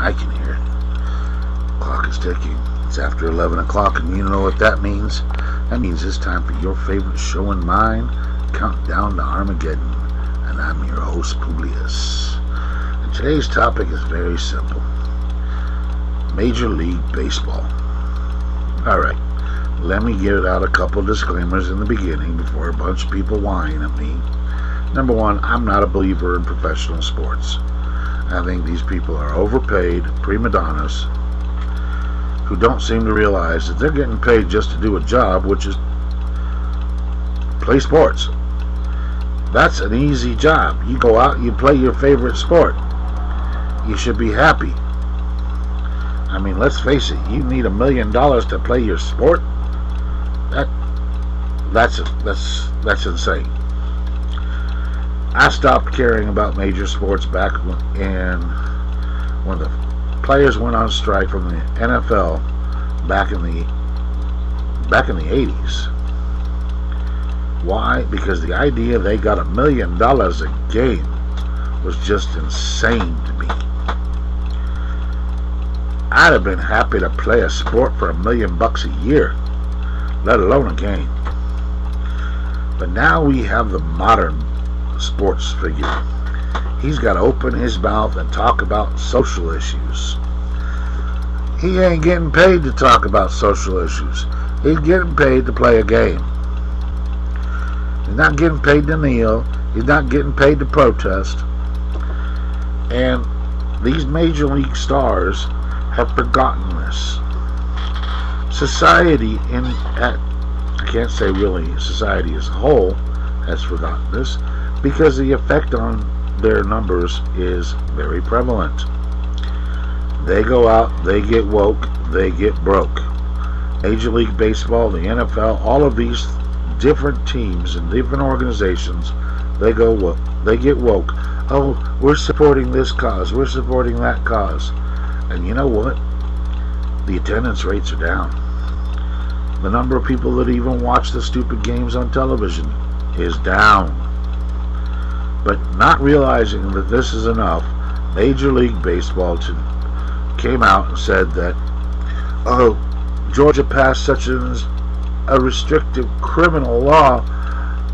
I can hear it. Clock is ticking. It's after 11 o'clock, and you know what that means? That means it's time for your favorite show and mine, Countdown to Armageddon. And I'm your host, Publius. And today's topic is very simple. Major League Baseball. Alright, let me get out a couple disclaimers in the beginning before a bunch of people whine at me. Number one, I'm not a believer in professional sports. I think these people are overpaid prima donnas who don't seem to realize that they're getting paid just to do a job, which is play sports. That's an easy job. You go out, you play your favorite sport. You should be happy. I mean, let's face it, you need $1 million to play your sport? That's insane. I stopped caring about major sports back when the players went on strike from the NFL back in the 80s. Why? Because the idea they got $1 million a game was just insane to me. I'd have been happy to play a sport for $1 million a year, let alone a game. But now we have the modern sports figure. He's got to open his mouth and talk about social issues. He ain't getting paid to talk about social issues. He's getting paid to play a game. He's not getting paid to kneel. He's not getting paid to protest. And these major league stars have forgotten this. Society I can't say really society as a whole has forgotten this, because the effect on their numbers is very prevalent. They go out, they get woke, they get broke. Major League Baseball, the NFL, all of these different teams and different organizations, they get woke. Oh, we're supporting this cause, we're supporting that cause. And you know what? The attendance rates are down. The number of people that even watch the stupid games on television is down. But not realizing that this is enough, Major League Baseball came out and said that, oh, Georgia passed such a restrictive criminal law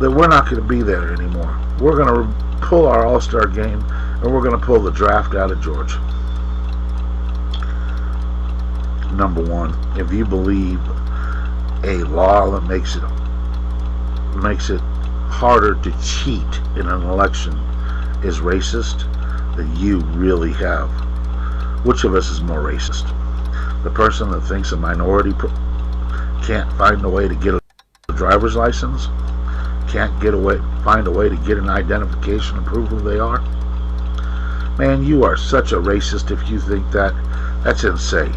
that we're not going to be there anymore. We're going to pull our All-Star game, and we're going to pull the draft out of Georgia. Number one, if you believe a law that makes it harder to cheat in an election is racist, then you really have. Which of us is more racist? The person that thinks a minority can't find a way to get a driver's license, can't find a way to get an identification to prove who they are? Man, you are such a racist if you think that. That's insane.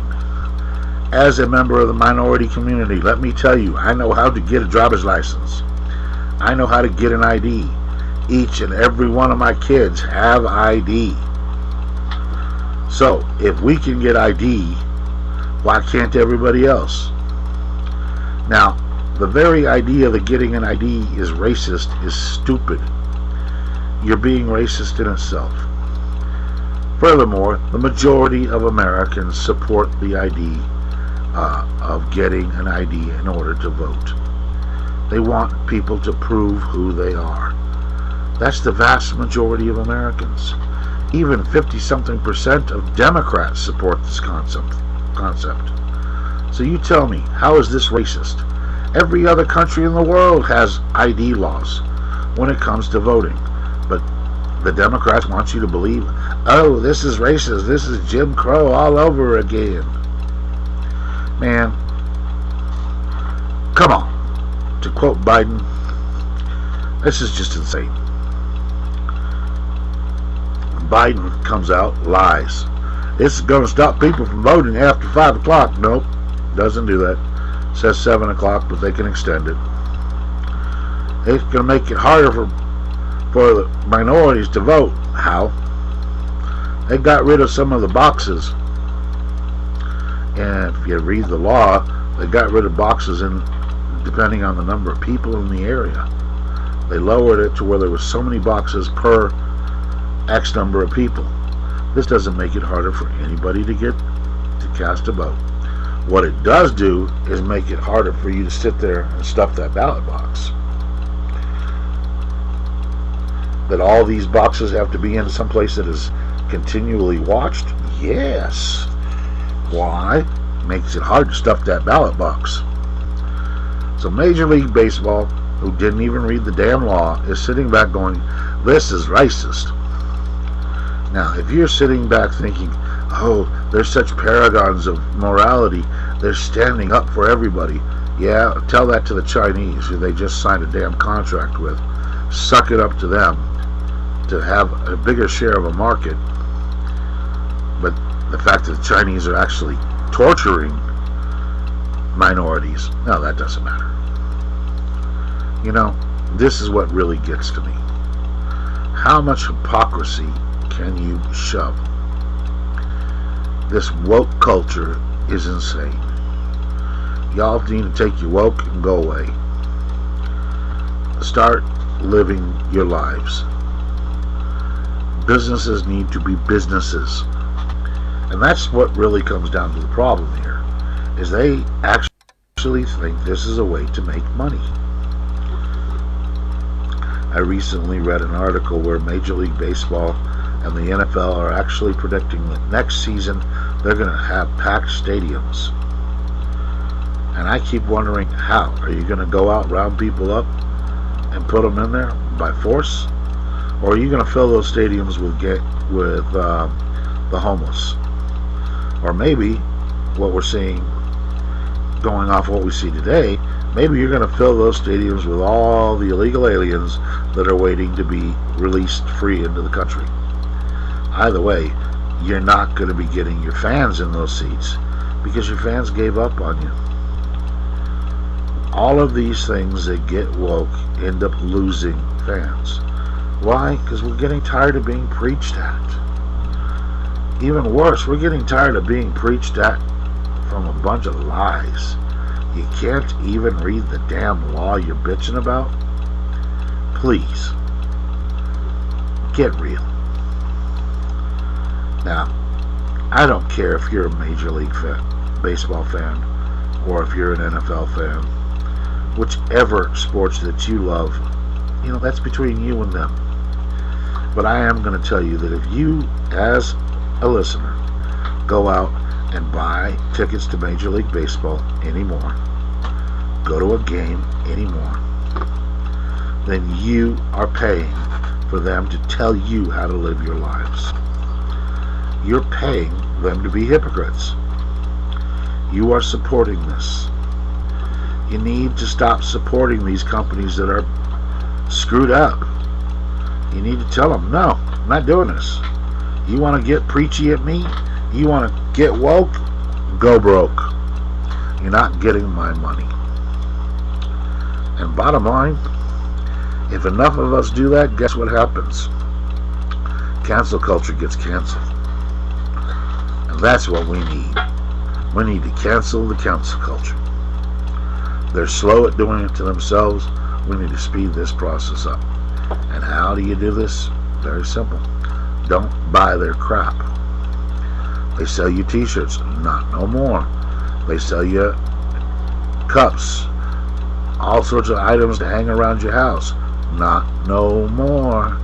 As a member of the minority community, let me tell you, I know how to get a driver's license. I know how to get an ID. Each and every one of my kids have ID. So, if we can get ID, why can't everybody else? Now, the very idea that getting an ID is racist is stupid. You're being racist in itself. Furthermore, the majority of Americans support the ID of getting an ID in order to vote. They want people to prove who they are. That's the vast majority of Americans. Even 50-something% of Democrats support this concept. So you tell me, how is this racist? Every other country in the world has ID laws when it comes to voting. But the Democrats want you to believe, oh, this is racist, this is Jim Crow all over again. Man, come on. To quote Biden, this is just insane. Biden comes out, lies. It's going to stop people from voting after 5 o'clock. Nope, doesn't do that. Says 7 o'clock, but they can extend it. It's going to make it harder for the minorities to vote. How? They got rid of some of the boxes. And if you read the law, they got rid of boxes depending on the number of people in the area. They lowered it to where there was so many boxes per X number of people. This doesn't make it harder for anybody to get to cast a vote. What it does do is make it harder for you to sit there and stuff that ballot box. That all these boxes have to be in some place that is continually watched? Yes. Why? Makes it hard to stuff that ballot box. So Major League Baseball, who didn't even read the damn law, is sitting back going, this is racist. Now, if you're sitting back thinking, oh, they're such paragons of morality, they're standing up for everybody. Yeah, tell that to the Chinese, who they just signed a damn contract with. Suck it up to them to have a bigger share of a market. But the fact that the Chinese are actually torturing minorities, no, that doesn't matter. You know, this is what really gets to me. How much hypocrisy can you shove? This woke culture is insane. Y'all need to take your woke and go away. Start living your lives. Businesses need to be businesses. And that's what really comes down to the problem here, is they actually think this is a way to make money. I recently read an article where Major League Baseball and the NFL are actually predicting that next season they're going to have packed stadiums. And I keep wondering, how? Are you going to go out, round people up, and put them in there by force? Or are you going to fill those stadiums with the homeless? Or maybe what we're seeing, going off what we see today, maybe you're going to fill those stadiums with all the illegal aliens that are waiting to be released free into the country. Either way, you're not going to be getting your fans in those seats because your fans gave up on you. All of these things that get woke end up losing fans. Why? Because we're getting tired of being preached at. Even worse, we're getting tired of being preached at from a bunch of lies. You can't even read the damn law you're bitching about? Please, get real. Now, I don't care if you're a Major League Baseball fan or if you're an NFL fan. Whichever sports that you love, you know, that's between you and them. But I am going to tell you that if you, as a listener, go out and buy tickets to Major League Baseball anymore, go to a game anymore, then you are paying for them to tell you how to live your lives. You're paying them to be hypocrites. You are supporting this. You need to stop supporting these companies that are screwed up. You need to tell them, no, I'm not doing this. You want to get preachy at me? You want to get woke? Go broke. You're not getting my money. And bottom line, if enough of us do that, guess what happens? Cancel culture gets canceled. And that's what we need. We need to cancel the cancel culture. They're slow at doing it to themselves. We need to speed this process up. And how do you do this? Very simple. Don't buy their crap. They sell you t-shirts. Not no more. They sell you cups. All sorts of items to hang around your house. Not no more.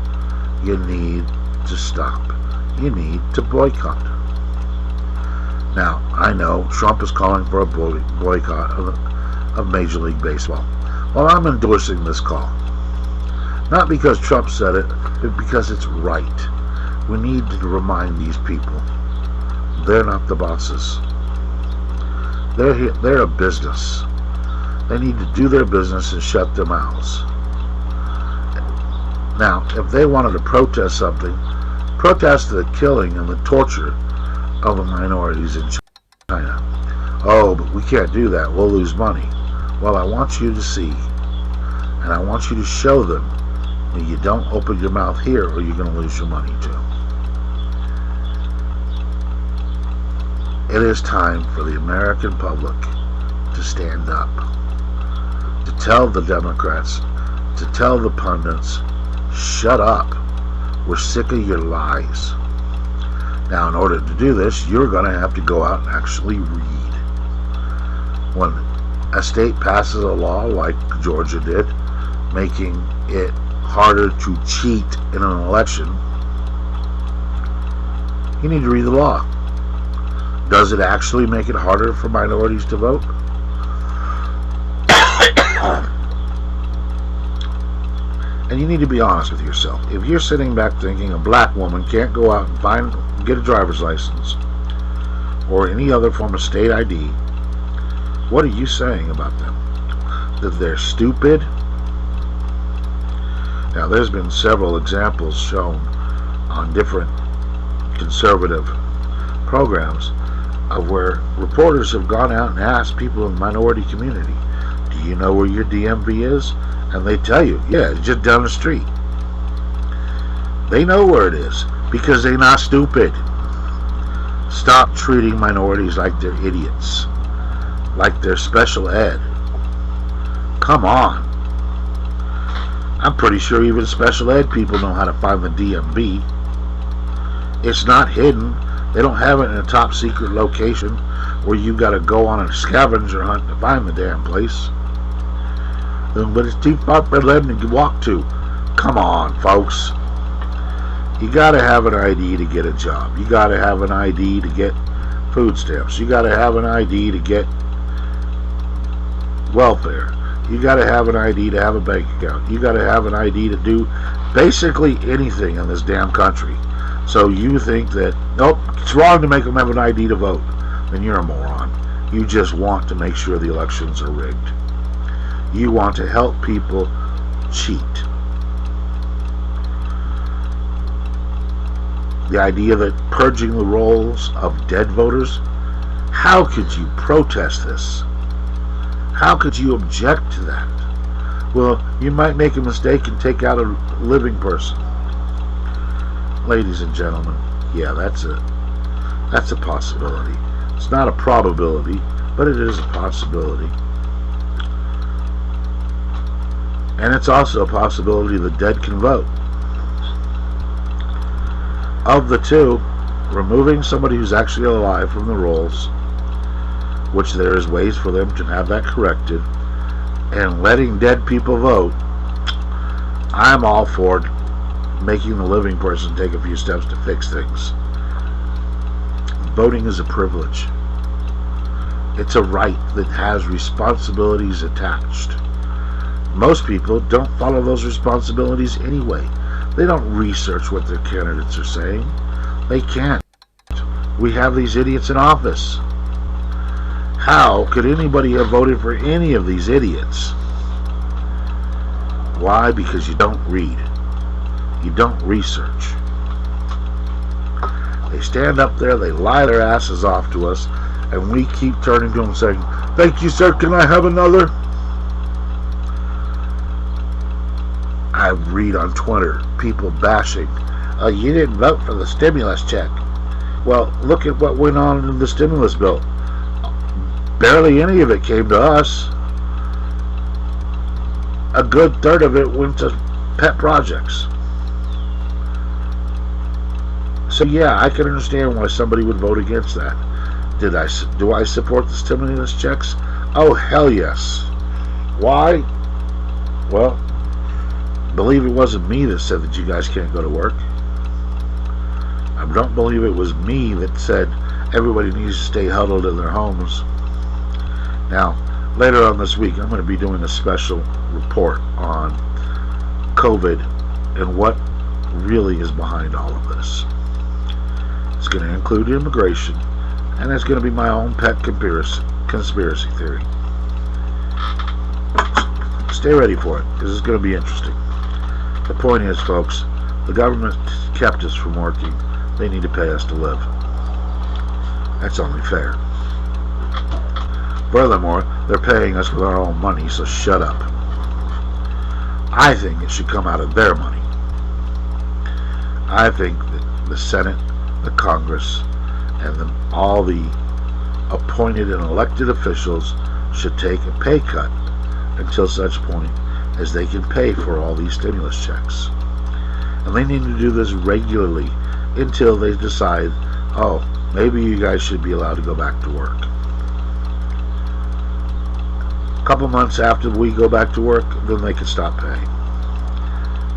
You need to stop. You need to boycott. Now, I know Trump is calling for a boycott of Major League Baseball. Well, I'm endorsing this call. Not because Trump said it, but because it's right. We need to remind these people they're not the bosses. They're a business. They need to do their business and shut their mouths. Now, if they wanted to protest something, protest the killing and the torture of the minorities in China. Oh, but we can't do that. We'll lose money. Well, I want you to see, and I want you to show them that you don't open your mouth here or you're going to lose your money too. It is time for the American public to stand up, to tell the Democrats, to tell the pundits, shut up. We're sick of your lies. Now, in order to do this, you're going to have to go out and actually read. When a state passes a law like Georgia did, making it harder to cheat in an election, you need to read the law. Does it actually make it harder for minorities to vote? And you need to be honest with yourself. If you're sitting back thinking a black woman can't go out and get a driver's license or any other form of state ID, what are you saying about them? That they're stupid? Now, there's been several examples shown on different conservative programs of where reporters have gone out and asked people in the minority community, do you know where your DMV is? And they tell you, yeah, it's just down the street. They know where it is because they're not stupid. Stop treating minorities like they're idiots, like they're special ed. Come on. I'm pretty sure even special ed people know how to find the DMV. It's not hidden. They don't have it in a top secret location where you got to go on a scavenger hunt to find the damn place. But it's too far for them to walk to. Come on, folks. You got to have an ID to get a job. You got to have an ID to get food stamps. You got to have an ID to get welfare. You got to have an ID to have a bank account. You got to have an ID to do basically anything in this damn country. So you think that, nope, it's wrong to make them have an ID to vote. Then you're a moron. You just want to make sure the elections are rigged. You want to help people cheat. The idea that purging the rolls of dead voters, how could you protest this? How could you object to that? Well, you might make a mistake and take out a living person. Ladies and gentlemen, yeah, that's a possibility. It's not a probability, but it is a possibility. And it's also a possibility the dead can vote. Of the two, removing somebody who's actually alive from the rolls, which there is ways for them to have that corrected, and letting dead people vote, I'm all for making the living person take a few steps to fix things. Voting is a privilege. It's a right that has responsibilities attached. Most people don't follow those responsibilities anyway. They don't research what their candidates are saying. They can't. We have these idiots in office. How could anybody have voted for any of these idiots? Why? Because you don't read. You don't research. They stand up there, they lie their asses off to us, and we keep turning to them saying, "Thank you, sir, can I have another?" I read on Twitter people bashing, "Oh, you didn't vote for the stimulus check." Well, look at what went on in the stimulus bill. Barely any of it came to us. A good third of it went to pet projects. So yeah, I can understand why somebody would vote against that. Do I support the stimulus checks? Oh, hell yes. Why? Well, believe it wasn't me that said that you guys can't go to work. I don't believe it was me that said everybody needs to stay huddled in their homes. Now, later on this week, I'm going to be doing a special report on COVID and what really is behind all of this. It's going to include immigration, and it's going to be my own pet conspiracy theory. Stay ready for it, because it's going to be interesting. The point is, folks, the government kept us from working. They need to pay us to live. That's only fair. Furthermore, they're paying us with our own money, so shut up. I think it should come out of their money. I think that the Senate, the Congress, and all the appointed and elected officials should take a pay cut until such point as they can pay for all these stimulus checks. And they need to do this regularly until they decide Oh, maybe you guys should be allowed to go back to work. A couple months after we go back to work, then they can stop paying.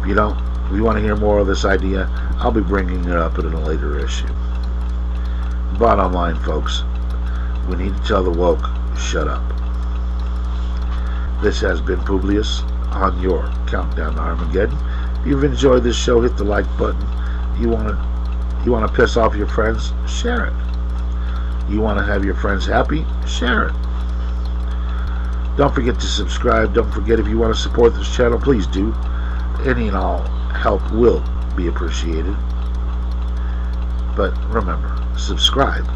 If you don't, if you want to hear more of this idea, I'll be bringing it up in a later issue. Bottom line, folks, we need to tell the woke, shut up. This has been Publius on your Countdown to Armageddon. If you've enjoyed this show, hit the like button. You want to piss off your friends? Share it. You want to have your friends happy? Share it. Don't forget to subscribe. Don't forget, if you want to support this channel, please do. Any and all help will be appreciated. But remember, subscribe.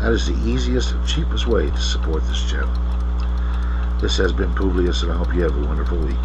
That is the easiest and cheapest way to support this channel. This has been Publius, and I hope you have a wonderful week.